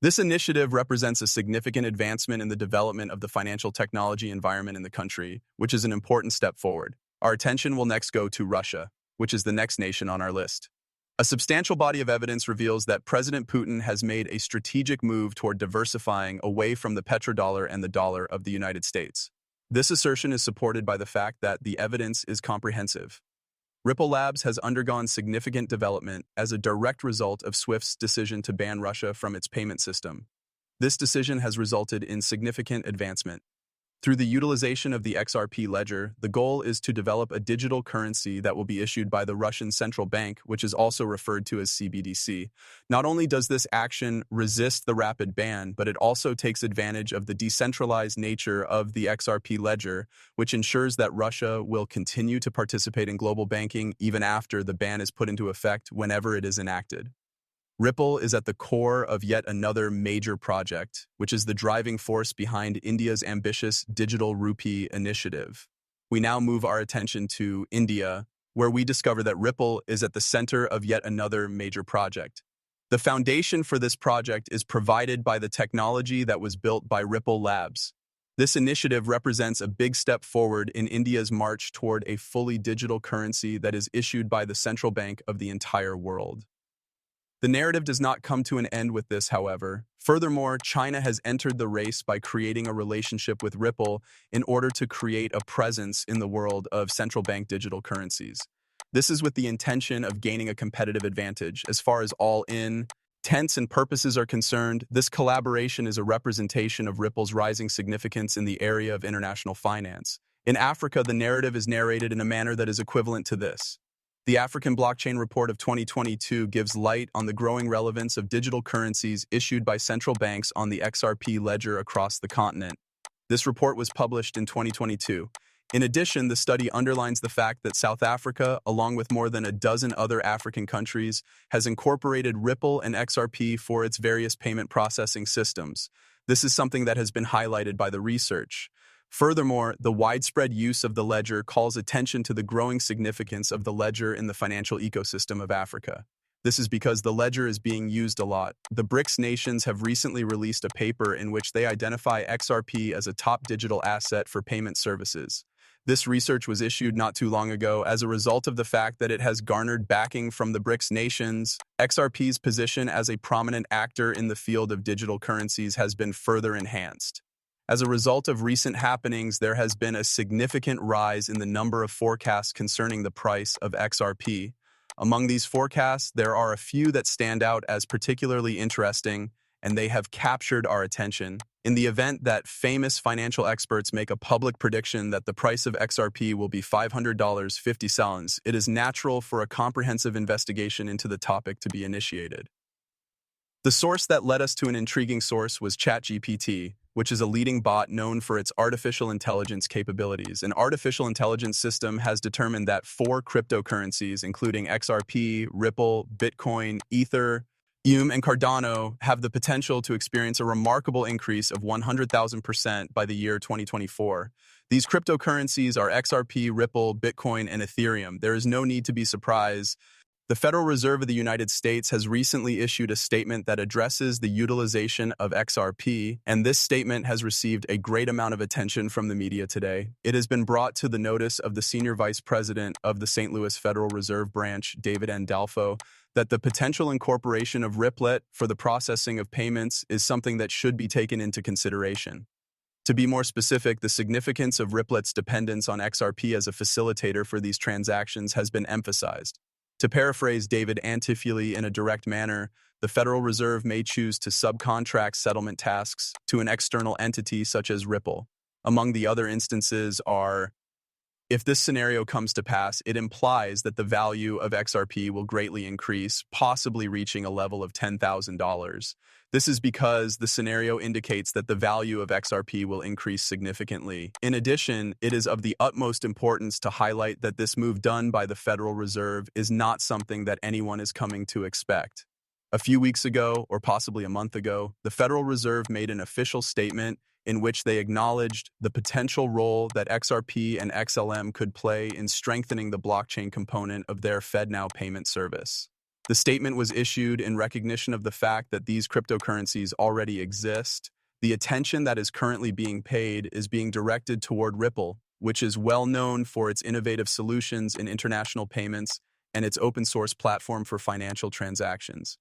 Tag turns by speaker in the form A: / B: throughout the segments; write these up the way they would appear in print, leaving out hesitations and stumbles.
A: This initiative represents a significant advancement in the development of the financial technology environment in the country, which is an important step forward. Our attention will next go to Russia, which is the next nation on our list. A substantial body of evidence reveals that President Putin has made a strategic move toward diversifying away from the petrodollar and the dollar of the United States. This assertion is supported by the fact that the evidence is comprehensive. Ripple Labs has undergone significant development as a direct result of SWIFT's decision to ban Russia from its payment system. This decision has resulted in significant advancement. Through the utilization of the XRP ledger, the goal is to develop a digital currency that will be issued by the Russian central bank, which is also referred to as CBDC. Not only does this action resist the rapid ban, but it also takes advantage of the decentralized nature of the XRP ledger, which ensures that Russia will continue to participate in global banking even after the ban is put into effect whenever it is enacted. Ripple is at the core of yet another major project, which is the driving force behind India's ambitious digital rupee initiative. We now move our attention to India, where we discover that Ripple is at the center of yet another major project. The foundation for this project is provided by the technology that was built by Ripple Labs. This initiative represents a big step forward in India's march toward a fully digital currency that is issued by the central bank of the entire world. The narrative does not come to an end with this, however. Furthermore, China has entered the race by creating a relationship with Ripple in order to create a presence in the world of central bank digital currencies. This is with the intention of gaining a competitive advantage. As far as all intents and purposes are concerned, this collaboration is a representation of Ripple's rising significance in the area of international finance. In Africa, the narrative is narrated in a manner that is equivalent to this. The African Blockchain Report of 2022 gives light on the growing relevance of digital currencies issued by central banks on the XRP ledger across the continent. This report was published in 2022. In addition, the study underlines the fact that South Africa, along with more than a dozen other African countries, has incorporated Ripple and XRP for its various payment processing systems. This is something that has been highlighted by the research. Furthermore, the widespread use of the ledger calls attention to the growing significance of the ledger in the financial ecosystem of Africa. This is because the ledger is being used a lot. The BRICS nations have recently released a paper in which they identify XRP as a top digital asset for payment services. This research was issued not too long ago as a result of the fact that it has garnered backing from the BRICS nations. XRP's position as a prominent actor in the field of digital currencies has been further enhanced. As a result of recent happenings, there has been a significant rise in the number of forecasts concerning the price of XRP. Among these forecasts, there are a few that stand out as particularly interesting, and they have captured our attention. In the event that famous financial experts make a public prediction that the price of XRP will be $500.50, it is natural for a comprehensive investigation into the topic to be initiated. The source that led us to an intriguing source was ChatGPT, which is a leading bot known for its artificial intelligence capabilities. An artificial intelligence system has determined that 4 cryptocurrencies, including XRP, Ripple, Bitcoin, Ether, and Cardano, have the potential to experience a remarkable increase of 100,000% by the year 2024. These cryptocurrencies are XRP, Ripple, Bitcoin, and Ethereum. There is no need to be surprised. The Federal Reserve of the United States has recently issued a statement that addresses the utilization of XRP, and this statement has received a great amount of attention from the media today. It has been brought to the notice of the Senior Vice President of the St. Louis Federal Reserve Branch, David N. Dalfo, that the potential incorporation of Ripple for the processing of payments is something that should be taken into consideration. To be more specific, the significance of Ripple's dependence on XRP as a facilitator for these transactions has been emphasized. To paraphrase David Antifili in a direct manner, the Federal Reserve may choose to subcontract settlement tasks to an external entity such as Ripple. Among the other instances are, if this scenario comes to pass, it implies that the value of XRP will greatly increase, possibly reaching a level of $10,000. This is because the scenario indicates that the value of XRP will increase significantly. In addition, it is of the utmost importance to highlight that this move done by the Federal Reserve is not something that anyone is coming to expect. A few weeks ago, or possibly a month ago, the Federal Reserve made an official statement in which they acknowledged the potential role that XRP and XLM could play in strengthening the blockchain component of their FedNow payment service. The statement was issued in recognition of the fact that these cryptocurrencies already exist. The attention that is currently being paid is being directed toward Ripple, which is well known for its innovative solutions in international payments and its open source platform for financial transactions.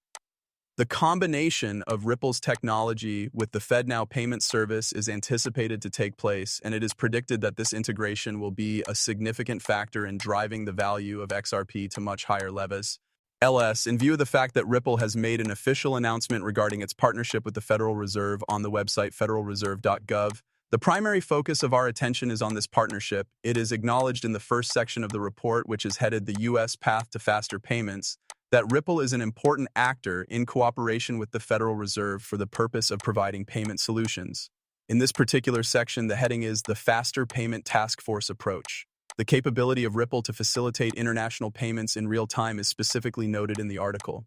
A: The combination of Ripple's technology with the FedNow payment service is anticipated to take place, and it is predicted that this integration will be a significant factor in driving the value of XRP to much higher levels. In view of the fact that Ripple has made an official announcement regarding its partnership with the Federal Reserve on the website federalreserve.gov, the primary focus of our attention is on this partnership. It is acknowledged in the first section of the report, which is headed "The U.S. Path to Faster Payments," that Ripple is an important actor in cooperation with the Federal Reserve for the purpose of providing payment solutions. In this particular section, the heading is "The Faster Payment Task Force Approach." The capability of Ripple to facilitate international payments in real time is specifically noted in the article.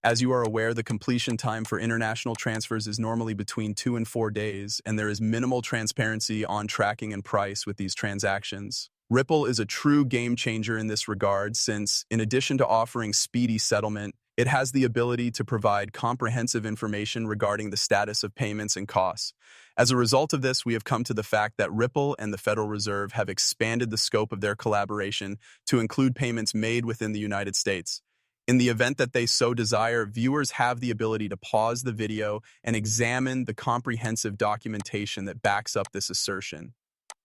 A: As you are aware, the completion time for international transfers is normally between 2 and 4 days, and there is minimal transparency on tracking and price with these transactions. Ripple is a true game changer in this regard since, in addition to offering speedy settlement, it has the ability to provide comprehensive information regarding the status of payments and costs. As a result of this, we have come to the fact that Ripple and the Federal Reserve have expanded the scope of their collaboration to include payments made within the United States. In the event that they so desire, viewers have the ability to pause the video and examine the comprehensive documentation that backs up this assertion.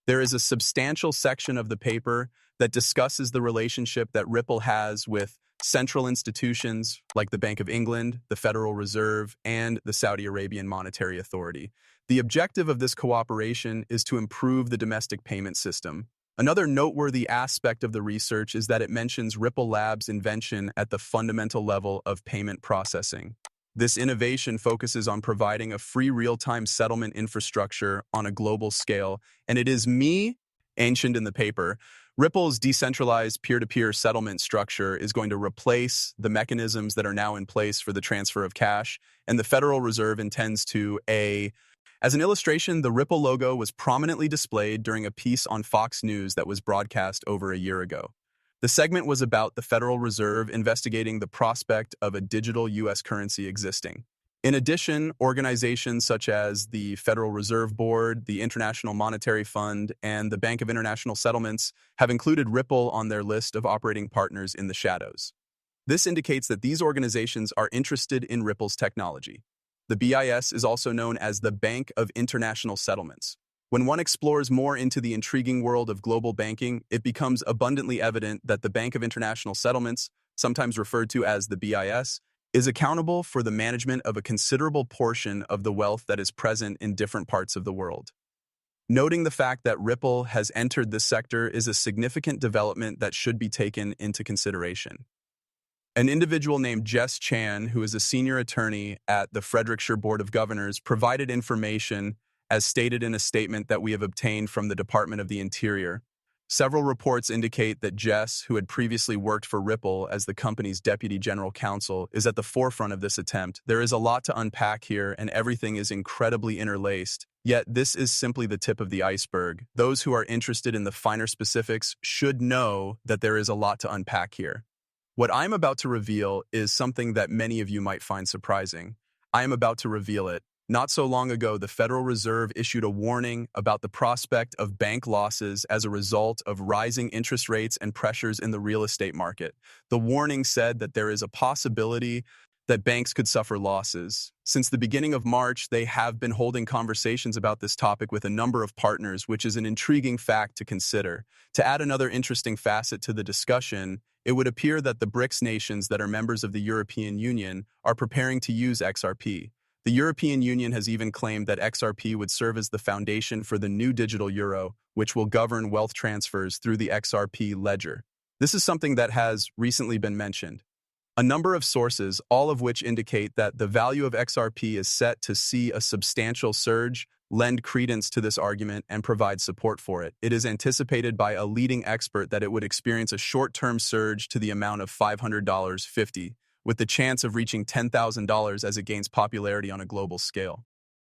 A: There is a substantial section of the paper that discusses the relationship that Ripple has with central institutions like the Bank of England, the Federal Reserve, and the Saudi Arabian Monetary Authority. The objective of this cooperation is to improve the domestic payment system. Another noteworthy aspect of the research is that it mentions Ripple Labs' invention at the fundamental level of payment processing. This innovation focuses on providing a free real-time settlement infrastructure on a global scale, and it is mentioned in the paper. Ripple's decentralized peer-to-peer settlement structure is going to replace the mechanisms that are now in place for the transfer of cash, and the Federal Reserve intends to As an illustration, the Ripple logo was prominently displayed during a piece on Fox News that was broadcast over a year ago. The segment was about the Federal Reserve investigating the prospect of a digital U.S. currency existing. In addition, organizations such as the Federal Reserve Board, the International Monetary Fund, and the Bank of International Settlements have included Ripple on their list of operating partners in the shadows. This indicates that these organizations are interested in Ripple's technology. The BIS is also known as the Bank of International Settlements. When one explores more into the intriguing world of global banking, it becomes abundantly evident that the Bank of International Settlements, sometimes referred to as the BIS, is accountable for the management of a considerable portion of the wealth that is present in different parts of the world. Noting the fact that Ripple has entered this sector is a significant development that should be taken into consideration. An individual named Jess Chan, who is a senior attorney at the Frederickshire Board of Governors, provided information as stated in a statement that we have obtained from the Department of the Interior. Several reports indicate that Jess, who had previously worked for Ripple as the company's deputy general counsel, is at the forefront of this attempt. There is a lot to unpack here, and everything is incredibly interlaced. Yet this is simply the tip of the iceberg. Those who are interested in the finer specifics should know that there is a lot to unpack here. What I'm about to reveal is something that many of you might find surprising. I am about to reveal it. Not so long ago, the Federal Reserve issued a warning about the prospect of bank losses as a result of rising interest rates and pressures in the real estate market. The warning said that there is a possibility that banks could suffer losses. Since the beginning of March, they have been holding conversations about this topic with a number of partners, which is an intriguing fact to consider. To add another interesting facet to the discussion, it would appear that the BRICS nations that are members of the European Union are preparing to use XRP. The European Union has even claimed that XRP would serve as the foundation for the new digital euro, which will govern wealth transfers through the XRP ledger. This is something that has recently been mentioned. A number of sources, all of which indicate that the value of XRP is set to see a substantial surge, lend credence to this argument and provide support for it. It is anticipated by a leading expert that it would experience a short-term surge to the amount of $500.50, with the chance of reaching $10,000 as it gains popularity on a global scale.